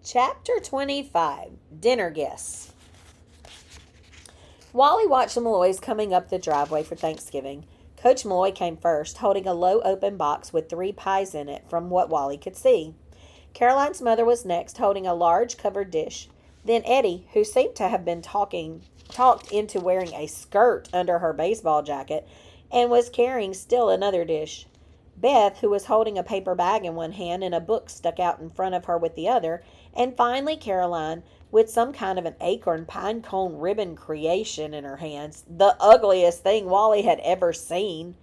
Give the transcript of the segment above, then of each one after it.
Chapter 25 Dinner Guests. Wally watched the Malloys coming up the driveway for Thanksgiving. Coach Malloy came first, holding a low open box with 3 pies in it, from what Wally could see. Caroline's mother was next, holding a large covered dish. Then Eddie, who seemed to have been talked into wearing a skirt under her baseball jacket, and was carrying still another dish. Beth, who was holding a paper bag in one hand and a book stuck out in front of her with the other, and finally Caroline, with some kind of an acorn pine cone ribbon creation in her hands, the ugliest thing Wally had ever seen.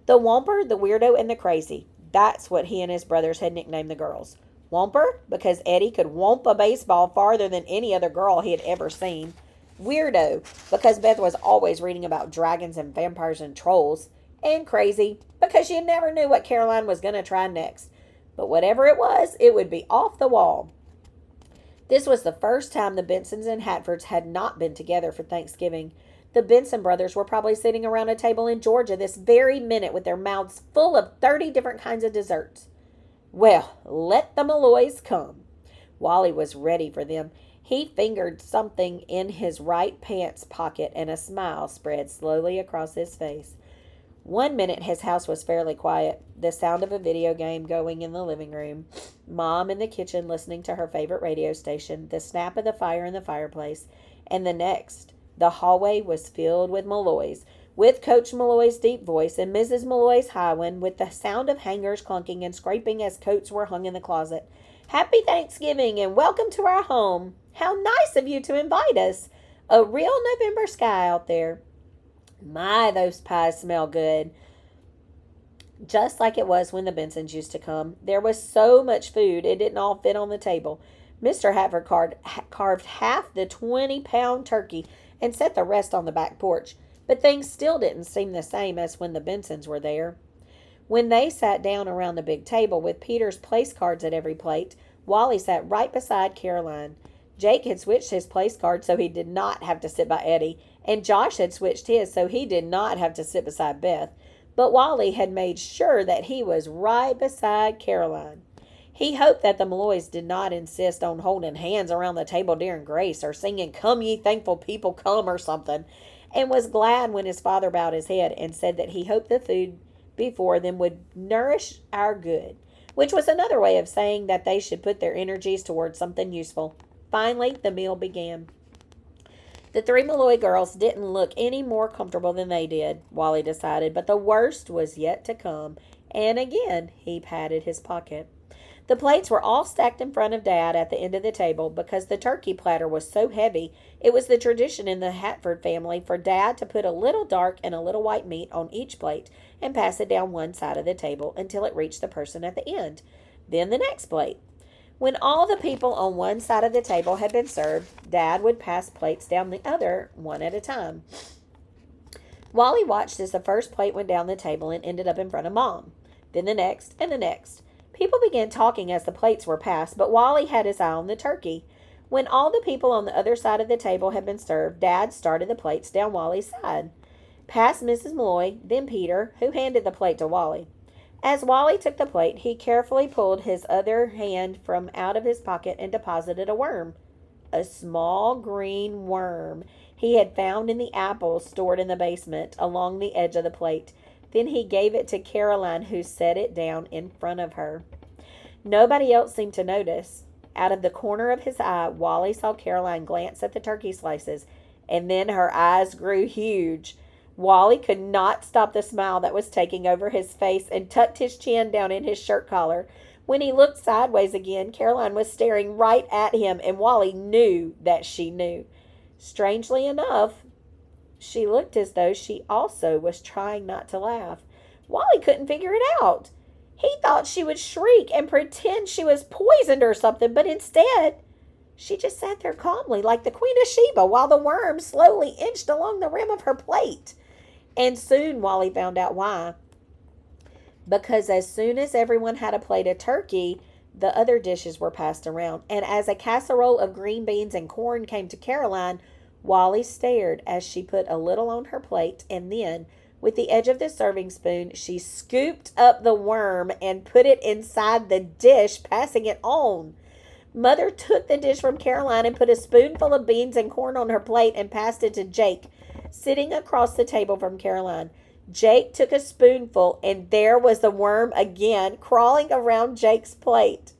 The Whomper, the Weirdo, and the Crazy. That's what he and his brothers had nicknamed the girls. Whomper, because Eddie could whomp a baseball farther than any other girl he had ever seen. Weirdo, because Beth was always reading about dragons and vampires and trolls. And Crazy, because you never knew what Caroline was going to try next. But whatever it was, it would be off the wall. This was the first time the Bensons and Hatfords had not been together for Thanksgiving. The Benson brothers were probably sitting around a table in Georgia this very minute with their mouths full of 30 different kinds of desserts. Well, let the Malloys come. Wally was ready for them. He fingered something in his right pants pocket, and a smile spread slowly across his face. One minute his house was fairly quiet, the sound of a video game going in the living room, Mom in the kitchen listening to her favorite radio station, the snap of the fire in the fireplace, and the next, the hallway was filled with Malloys, with Coach Malloy's deep voice and Mrs. Malloy's high one, with the sound of hangers clunking and scraping as coats were hung in the closet. Happy Thanksgiving and welcome to our home. How nice of you to invite us. A real November sky out there. My, those pies smell good. Just like it was when the Bensons used to come. There was so much food, it didn't all fit on the table. Mr. Hatford carved half the 20-pound turkey and set the rest on the back porch. But things still didn't seem the same as when the Bensons were there. When they sat down around the big table with Peter's place cards at every plate, Wally sat right beside Caroline. Jake had switched his place card so he did not have to sit by Eddie, and Josh had switched his so he did not have to sit beside Beth. But Wally had made sure that he was right beside Caroline. He hoped that the Malloys did not insist on holding hands around the table during grace or singing "Come ye thankful people, come" or something, and was glad when his father bowed his head and said that he hoped the food before them would nourish our good, which was another way of saying that they should put their energies towards something useful. Finally, the meal began. The 3 Malloy girls didn't look any more comfortable than they did, Wally decided, but the worst was yet to come, and again he patted his pocket. The plates were all stacked in front of Dad at the end of the table because the turkey platter was so heavy. It was the tradition in the Hatford family for Dad to put a little dark and a little white meat on each plate and pass it down one side of the table until it reached the person at the end. Then the next plate. When all the people on one side of the table had been served, Dad would pass plates down the other one at a time. Wally watched as the first plate went down the table and ended up in front of Mom. Then the next and the next. People began talking as the plates were passed, but Wally had his eye on the turkey. When all the people on the other side of the table had been served, Dad started the plates down Wally's side. Past Mrs. Malloy, then Peter, who handed the plate to Wally. As Wally took the plate, he carefully pulled his other hand from out of his pocket and deposited a worm. A small green worm he had found in the apples stored in the basement along the edge of the plate. Then he gave it to Caroline, who set it down in front of her. Nobody else seemed to notice. Out of the corner of his eye, Wally saw Caroline glance at the turkey slices, and then her eyes grew huge. Wally could not stop the smile that was taking over his face and tucked his chin down in his shirt collar. When he looked sideways again, Caroline was staring right at him, and Wally knew that she knew. Strangely enough, she looked as though she also was trying not to laugh. Wally couldn't figure it out. He thought she would shriek and pretend she was poisoned or something, but instead, she just sat there calmly like the Queen of Sheba while the worm slowly inched along the rim of her plate. And soon Wally found out why. Because as soon as everyone had a plate of turkey, the other dishes were passed around. And as a casserole of green beans and corn came to Caroline, Wally stared as she put a little on her plate, and then, with the edge of the serving spoon, she scooped up the worm and put it inside the dish, passing it on. Mother took the dish from Caroline and put a spoonful of beans and corn on her plate and passed it to Jake, sitting across the table from Caroline. Jake took a spoonful, and there was the worm again, crawling around Jake's plate.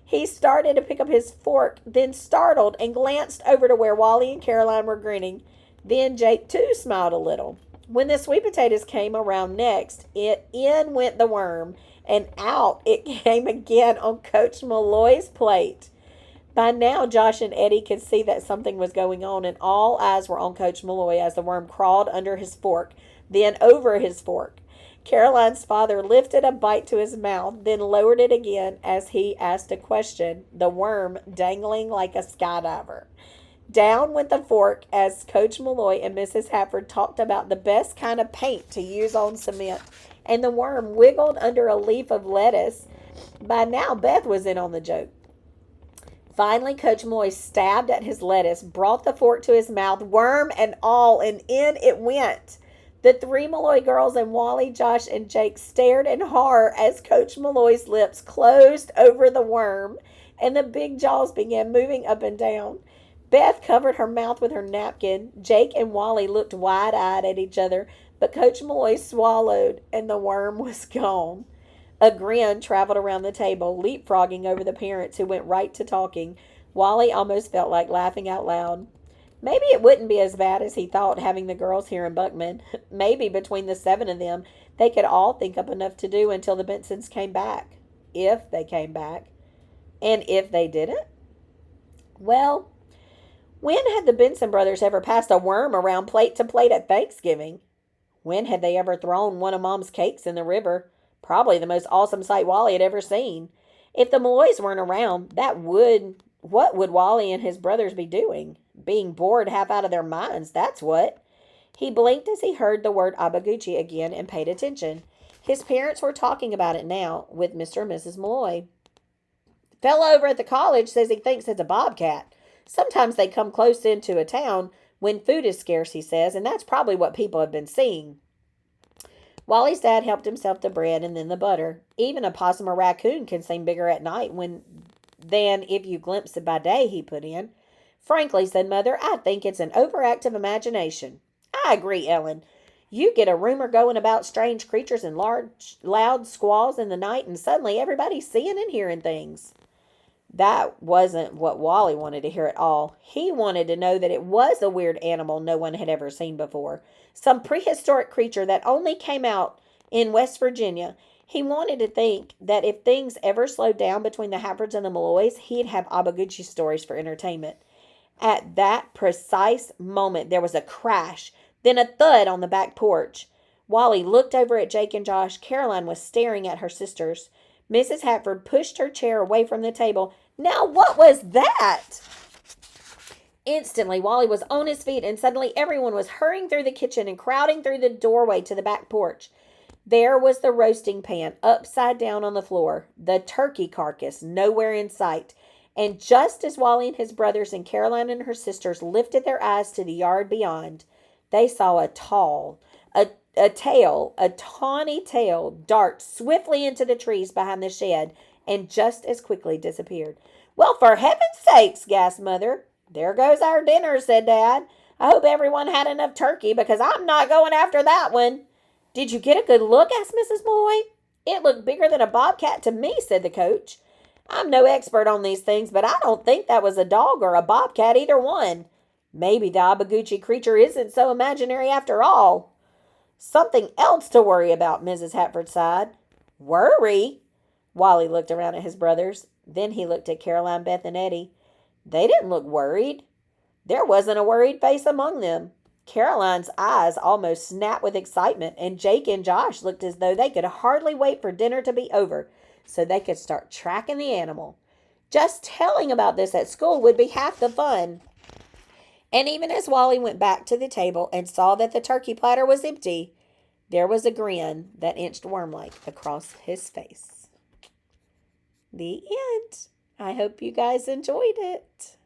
He started to pick up his fork, then startled and glanced over to where Wally and Caroline were grinning. Then Jake, too, smiled a little. When the sweet potatoes came around next, in went the worm, and out it came again on Coach Malloy's plate. By now, Josh and Eddie could see that something was going on, and all eyes were on Coach Malloy as the worm crawled under his fork, then over his fork. Caroline's father lifted a bite to his mouth, then lowered it again as he asked a question, the worm dangling like a skydiver. Down went the fork as Coach Malloy and Mrs. Hafford talked about the best kind of paint to use on cement, and the worm wiggled under a leaf of lettuce. By now, Beth was in on the joke. Finally, Coach Malloy stabbed at his lettuce, brought the fork to his mouth, worm and all, and in it went. The three Malloy girls and Wally, Josh, and Jake stared in horror as Coach Malloy's lips closed over the worm and the big jaws began moving up and down. Beth covered her mouth with her napkin. Jake and Wally looked wide-eyed at each other, but Coach Malloy swallowed and the worm was gone. A grin traveled around the table, leapfrogging over the parents who went right to talking. Wally almost felt like laughing out loud. Maybe it wouldn't be as bad as he thought having the girls here in Buckman. Maybe between the 7 of them, they could all think up enough to do until the Bensons came back. If they came back. And if they didn't? Well, when had the Benson brothers ever passed a worm around plate to plate at Thanksgiving? When had they ever thrown one of Mom's cakes in the river? Probably the most awesome sight Wally had ever seen. If the Malloys weren't around, what would Wally and his brothers be doing? Being bored half out of their minds, that's what. He blinked as he heard the word Abaguchi again and paid attention. His parents were talking about it now with Mr. and Mrs. Malloy. Fellow over at the college says he thinks it's a bobcat. Sometimes they come close into a town when food is scarce, he says, and that's probably what people have been seeing. Wally's dad helped himself to bread and then the butter. Even a possum or raccoon can seem bigger at night than if you glimpse it by day, he put in. Frankly, said Mother, I think it's an overactive imagination. I agree, Ellen. You get a rumor going about strange creatures and large, loud squalls in the night, and suddenly everybody's seeing and hearing things. That wasn't what Wally wanted to hear at all. He wanted to know that it was a weird animal no one had ever seen before. Some prehistoric creature that only came out in West Virginia. He wanted to think that if things ever slowed down between the Haffords and the Malloys, he'd have Abaguchi stories for entertainment. At that precise moment, there was a crash, then a thud on the back porch. Wally looked over at Jake and Josh. Caroline was staring at her sisters. Mrs. Hafford pushed her chair away from the table. Now, what was that? Instantly, Wally was on his feet, and suddenly everyone was hurrying through the kitchen and crowding through the doorway to the back porch. There was the roasting pan, upside down on the floor, the turkey carcass nowhere in sight. And just as Wally and his brothers and Caroline and her sisters lifted their eyes to the yard beyond, they saw a tawny tail dart swiftly into the trees behind the shed and just as quickly disappeared. Well, for heaven's sakes, gasped Mother. There goes our dinner, said Dad. I hope everyone had enough turkey because I'm not going after that one. Did you get a good look? Asked Mrs. Malloy. It looked bigger than a bobcat to me, said the coach. I'm no expert on these things, but I don't think that was a dog or a bobcat, either one. Maybe the Abaguchi creature isn't so imaginary after all. Something else to worry about, Mrs. Hafford sighed. Worry? Wally looked around at his brothers. Then he looked at Caroline, Beth, and Eddie. They didn't look worried. There wasn't a worried face among them. Caroline's eyes almost snapped with excitement, and Jake and Josh looked as though they could hardly wait for dinner to be over so they could start tracking the animal. Just telling about this at school would be half the fun. And even as Wally went back to the table and saw that the turkey platter was empty, there was a grin that inched worm-like across his face. The end. I hope you guys enjoyed it.